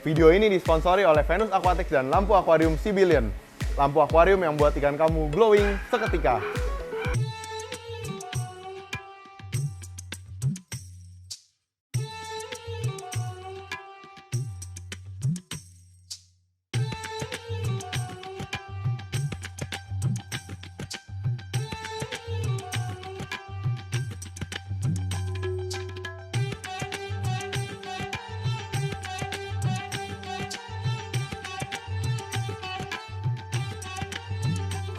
Video ini disponsori oleh Venus Aquatics dan lampu akuarium Sibilion. Lampu akuarium yang buat ikan kamu glowing seketika.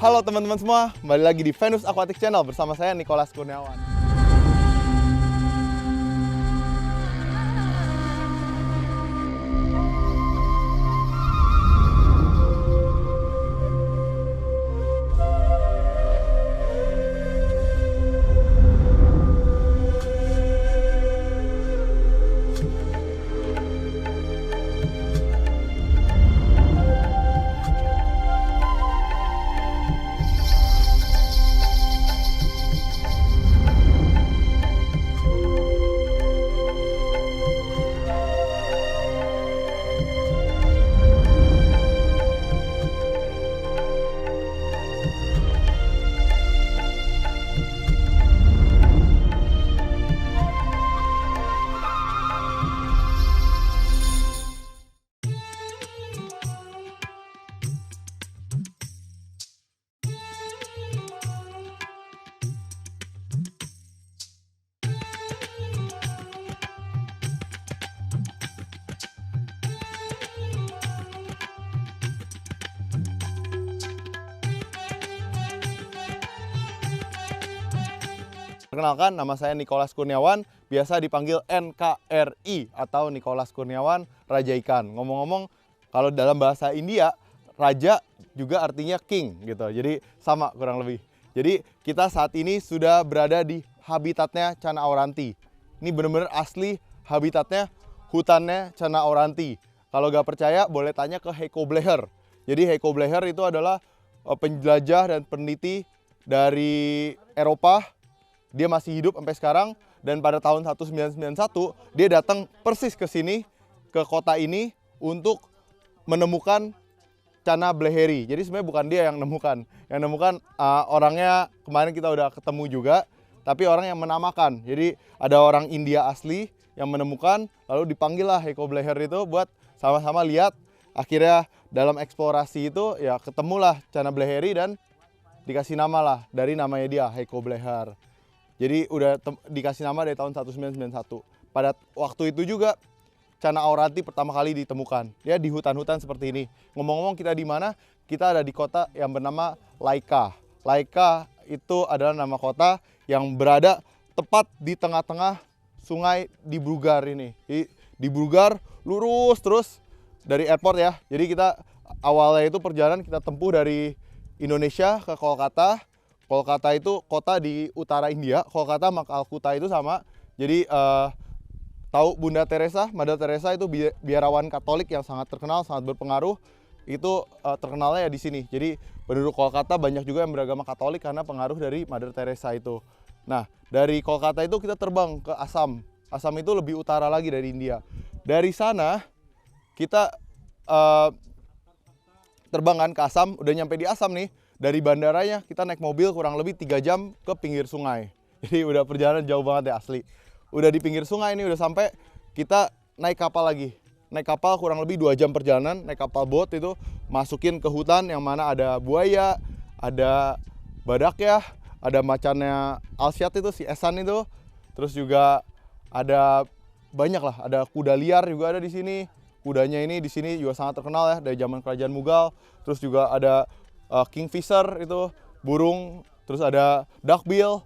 Halo teman-teman semua, kembali lagi di Venus Aquatics Channel bersama saya Nicholas Kurniawan. Perkenalkan, nama saya Nicholas Kurniawan, biasa dipanggil NKRI atau Nicholas Kurniawan Raja Ikan. Ngomong-ngomong, kalau dalam bahasa India, Raja juga artinya King gitu. Jadi sama kurang lebih. Jadi kita saat ini sudah berada di habitatnya Channa auranti. Ini benar-benar asli habitatnya, hutannya Channa auranti. Kalau nggak percaya, boleh tanya ke Heiko Bleher. Jadi Heiko Bleher itu adalah penjelajah dan peneliti dari Eropa. Dia masih hidup sampai sekarang, dan pada tahun 1991 dia datang persis ke sini, ke kota ini untuk menemukan Channa bleheri. Jadi sebenarnya bukan dia yang nemukan. Yang nemukan orangnya kemarin kita udah ketemu juga, tapi orang yang menamakan. Jadi ada orang India asli yang menemukan, lalu dipanggil lah Heiko Bleher itu buat sama-sama lihat. Akhirnya dalam eksplorasi itu ya ketemulah Channa bleheri dan dikasih nama lah dari namanya dia, Heiko Bleher. Jadi udah dikasih nama dari tahun 1991. Pada waktu itu juga Channa auranti pertama kali ditemukan ya di hutan-hutan seperti ini. Ngomong-ngomong kita di mana? Kita ada di kota yang bernama Laika. Laika itu adalah nama kota yang berada tepat di tengah-tengah sungai Dibrugarh ini. Di Dibrugarh lurus terus dari airport ya. Jadi kita awalnya itu perjalanan kita tempuh dari Indonesia ke Kolkata. Kolkata itu kota di utara India. Kolkata sama Calcutta itu sama. Jadi tahu Bunda Teresa, Mother Teresa itu biarawan Katolik yang sangat terkenal, sangat berpengaruh. Itu terkenalnya ya di sini. Jadi penduduk Kolkata banyak juga yang beragama Katolik karena pengaruh dari Mother Teresa itu. Nah, dari Kolkata itu kita terbang ke Assam. Assam itu lebih utara lagi dari India. Dari sana kita terbang kan ke Assam, udah nyampe di Assam nih. Dari bandaranya kita naik mobil kurang lebih 3 jam ke pinggir sungai. Jadi udah perjalanan jauh banget ya asli. Udah di pinggir sungai ini udah sampai, kita naik kapal lagi. Naik kapal kurang lebih 2 jam perjalanan, naik kapal boat itu masukin ke hutan yang mana ada buaya, ada badak ya, ada macannya Alsiat itu, si Esan itu. Terus juga ada banyak lah, ada kuda liar juga ada di sini. Kudanya ini di sini juga sangat terkenal ya dari zaman kerajaan Mughal. Terus juga ada kingfisher itu burung, terus ada duckbill,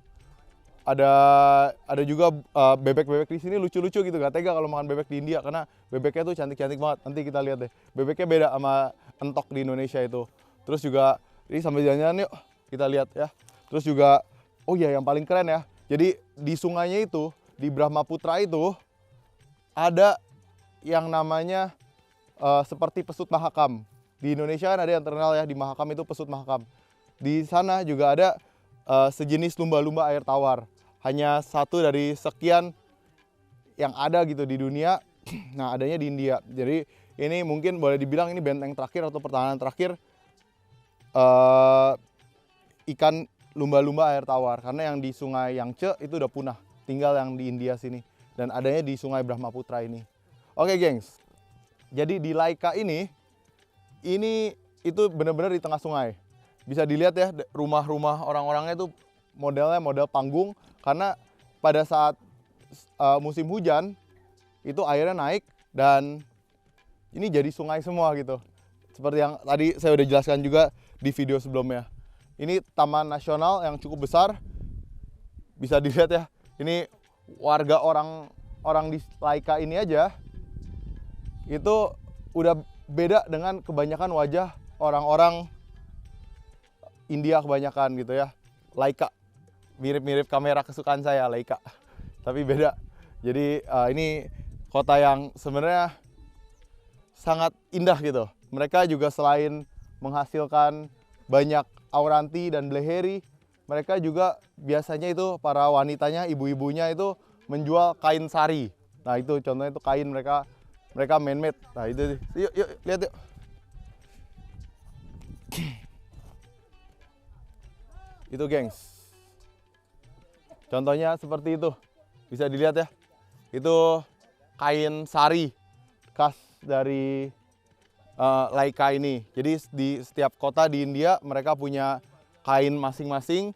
ada juga bebek-bebek di sini lucu-lucu gitu. Gak tega kalau makan bebek di India karena bebeknya tuh cantik-cantik banget. Nanti kita lihat deh, bebeknya beda sama entok di Indonesia itu. Terus juga ini sambil jalan-jalan yuk kita lihat ya. Terus juga oh iya yang paling keren ya, jadi di sungainya itu, di Brahmaputra itu ada yang namanya seperti pesut Mahakam. Di Indonesia kan ada yang terkenal ya, di Mahakam itu pesut Mahakam. Di sana juga ada sejenis lumba-lumba air tawar. Hanya satu dari sekian yang ada gitu di dunia. Nah, adanya di India. Jadi Ini mungkin boleh dibilang ini benteng terakhir atau pertahanan terakhir eh, ikan lumba-lumba air tawar, karena yang di Sungai Yangtze itu udah punah, tinggal yang di India sini dan adanya di Sungai Brahmaputra ini. Oke gengs, jadi di Laika ini itu benar-benar di tengah sungai. Bisa dilihat ya, rumah-rumah orang-orangnya itu modelnya model panggung, karena pada saat musim hujan itu airnya naik dan ini jadi sungai semua gitu. Seperti yang tadi saya udah jelaskan juga di video sebelumnya. Ini taman nasional yang cukup besar. Bisa dilihat ya, ini warga orang di Laika ini aja itu udah beda dengan kebanyakan wajah orang-orang India kebanyakan gitu ya. Laika mirip-mirip kamera kesukaan saya, Laika, tapi beda. Jadi ini kota yang sebenarnya sangat indah gitu. Mereka juga selain menghasilkan banyak auranti dan beleheri, mereka juga biasanya itu para wanitanya, ibu-ibunya itu menjual kain sari. Nah itu contohnya itu kain mereka man-made. Nah itu yuk lihat yuk. Itu gengs. Contohnya seperti itu. Bisa dilihat ya. Itu kain sari khas dari Laika ini. Jadi di setiap kota di India mereka punya kain masing-masing,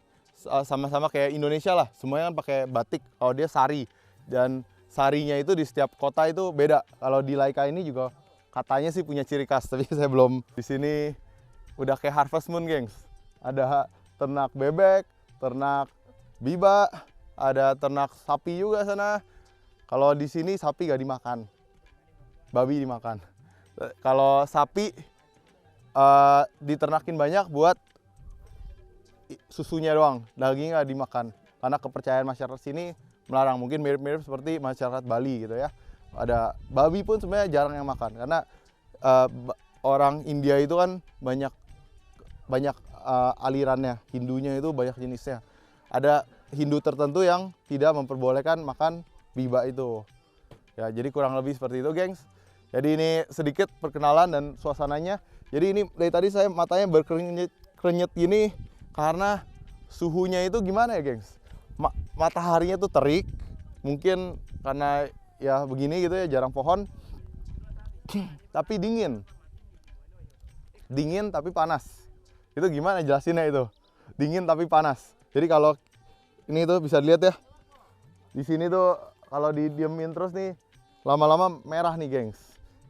sama-sama kayak Indonesia lah. Semuanya kan pakai batik. Kalau dia sari, dan sarinya itu di setiap kota itu beda. Kalau di Laika ini juga katanya sih punya ciri khas, tapi saya belum. Di sini udah kayak Harvest Moon, gengs. Ada ternak bebek, ternak biba, ada ternak sapi juga sana. Kalau di sini sapi gak dimakan, babi dimakan. Kalau sapi diternakin banyak buat susunya doang, dagingnya gak dimakan. Karena kepercayaan masyarakat sini melarang, mungkin mirip-mirip seperti masyarakat Bali gitu ya. Ada babi pun sebenarnya jarang yang makan, karena orang India itu kan banyak alirannya, Hindunya itu banyak jenisnya. Ada Hindu tertentu yang tidak memperbolehkan makan biba itu. Ya, jadi kurang lebih seperti itu, gengs. Jadi ini sedikit perkenalan dan suasananya. Jadi ini dari tadi saya matanya berkerenyet gini karena suhunya itu gimana ya, gengs? Mataharinya tuh terik, mungkin karena ya begini gitu ya, jarang pohon. Tapi dingin tapi panas. Itu gimana jelasinnya itu? Dingin tapi panas. Jadi kalau ini tuh bisa dilihat ya, di sini tuh kalau didiemin terus nih, lama-lama merah nih, gengs.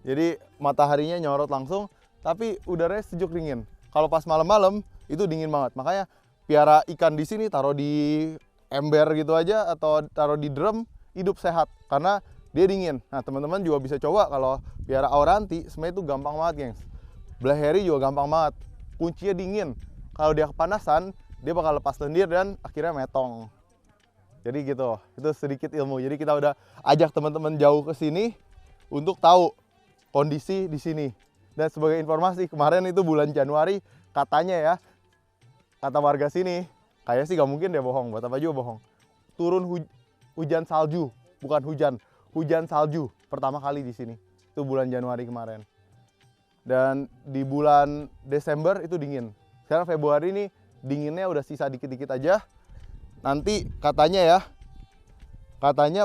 Jadi mataharinya nyorot langsung, tapi udaranya sejuk dingin. Kalau pas malam-malam itu dingin banget. Makanya piara ikan di sini taruh di ember gitu aja atau taruh di drum, hidup sehat karena dia dingin. Nah teman-teman juga bisa coba kalau piara auranti, sebenarnya itu gampang banget, gengs. Beleheri juga gampang banget. Kuncinya dingin. Kalau dia kepanasan, dia bakal lepas lendir dan akhirnya metong. Jadi gitu, itu sedikit ilmu. Jadi kita udah ajak teman-teman jauh ke sini untuk tahu kondisi di sini. Dan sebagai informasi, kemarin itu bulan Januari katanya ya, kata warga sini, kayak sih gak mungkin dia bohong, buat apa juga bohong. Turun hujan salju, bukan hujan salju pertama kali di sini. Itu bulan Januari kemarin. Dan di bulan Desember itu dingin. Sekarang Februari ini dinginnya udah sisa dikit-dikit aja. Nanti katanya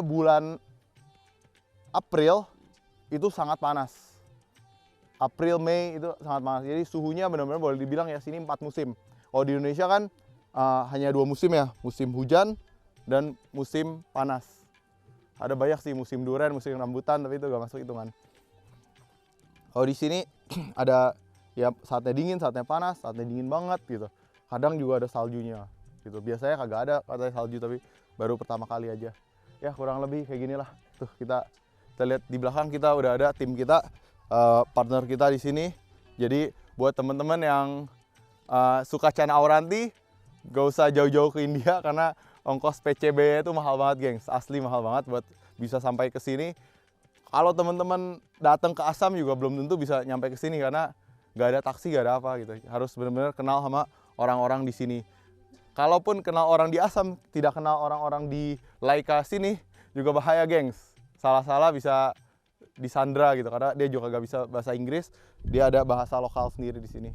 bulan April itu sangat panas. April, Mei itu sangat panas. Jadi suhunya benar-benar boleh dibilang ya sini 4 musim. Kalau di Indonesia kan hanya 2 musim ya, musim hujan dan musim panas. Ada banyak sih musim durian, musim rambutan, tapi itu gak masuk hitungan. Kalau di sini ada ya saatnya dingin, saatnya panas, saatnya dingin banget gitu. Kadang juga ada saljunya gitu. Biasanya kagak ada katanya salju, tapi baru pertama kali aja. Ya kurang lebih kayak gini lah. Tuh kita lihat di belakang kita udah ada tim kita, partner kita di sini. Jadi buat teman-teman yang suka Cana Auranti, gak usah jauh-jauh ke India karena ongkos PCB itu mahal banget, gengs. Asli mahal banget buat bisa sampai ke sini. Kalau teman-teman datang ke Assam juga belum tentu bisa nyampe ke sini karena gak ada taksi, gak ada apa gitu. Harus benar-benar kenal sama orang-orang di sini. Kalaupun kenal orang di Assam, tidak kenal orang-orang di Laika sini juga bahaya, gengs. Salah-salah bisa disandra gitu karena dia juga gak bisa bahasa Inggris, dia ada bahasa lokal sendiri di sini.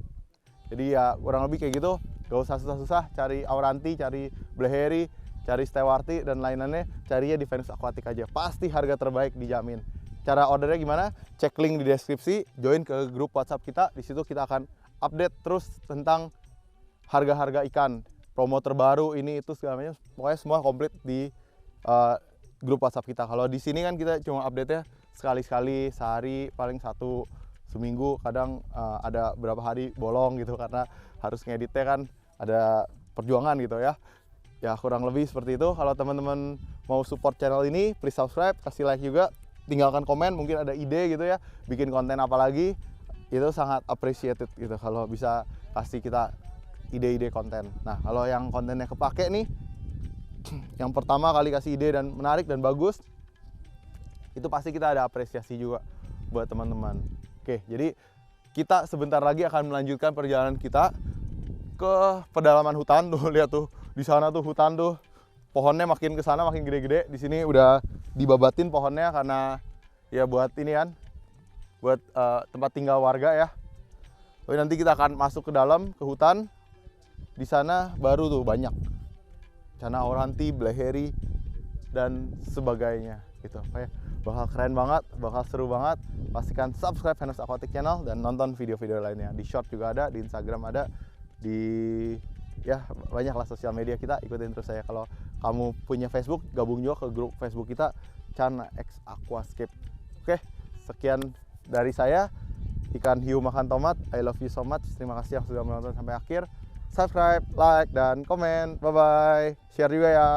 Jadi ya kurang lebih kayak gitu, gak usah susah-susah cari Auranti, cari Bleheri, cari Stewarti dan lain-lainnya, carinya di Venus Aquatic aja. Pasti harga terbaik dijamin. Cara ordernya gimana? Cek link di deskripsi, join ke grup WhatsApp kita. Di situ kita akan update terus tentang harga-harga ikan, promo terbaru ini itu segalanya, pokoknya semua komplit di grup WhatsApp kita. Kalau di sini kan kita cuma update-nya sekali-sekali, sehari paling satu, seminggu kadang ada berapa hari bolong gitu karena harus ngeditnya kan ada perjuangan gitu ya. Ya kurang lebih seperti itu. Kalau teman-teman mau support channel ini, please subscribe, kasih like juga, tinggalkan komen, mungkin ada ide gitu ya, bikin konten apa lagi, itu sangat appreciated gitu kalau bisa kasih kita ide-ide konten. Nah kalau yang kontennya kepake nih, yang pertama kali kasih ide dan menarik dan bagus, itu pasti kita ada apresiasi juga buat teman-teman. Oke, jadi kita sebentar lagi akan melanjutkan perjalanan kita ke pedalaman hutan. Tuh lihat tuh di sana tuh hutan tuh, pohonnya makin ke sana makin gede-gede. Di sini udah dibabatin pohonnya karena ya buat ini kan, buat tempat tinggal warga ya. Tapi nanti kita akan masuk ke dalam ke hutan. Di sana baru tuh banyak Cana Auranti, Bleheri dan sebagainya gitu. Kayak bakal keren banget, bakal seru banget. Pastikan subscribe Venus Aquatic Channel dan nonton video-video lainnya. Di short juga ada, di Instagram ada, di ya banyaklah sosial media kita, ikutin terus saya. Kalau kamu punya Facebook, gabung juga ke grup Facebook kita Cana X Aquascape. Oke, sekian dari saya, ikan hiu makan tomat. I love you so much. Terima kasih yang sudah menonton sampai akhir. Subscribe, like, dan komen. Bye bye. Share juga ya.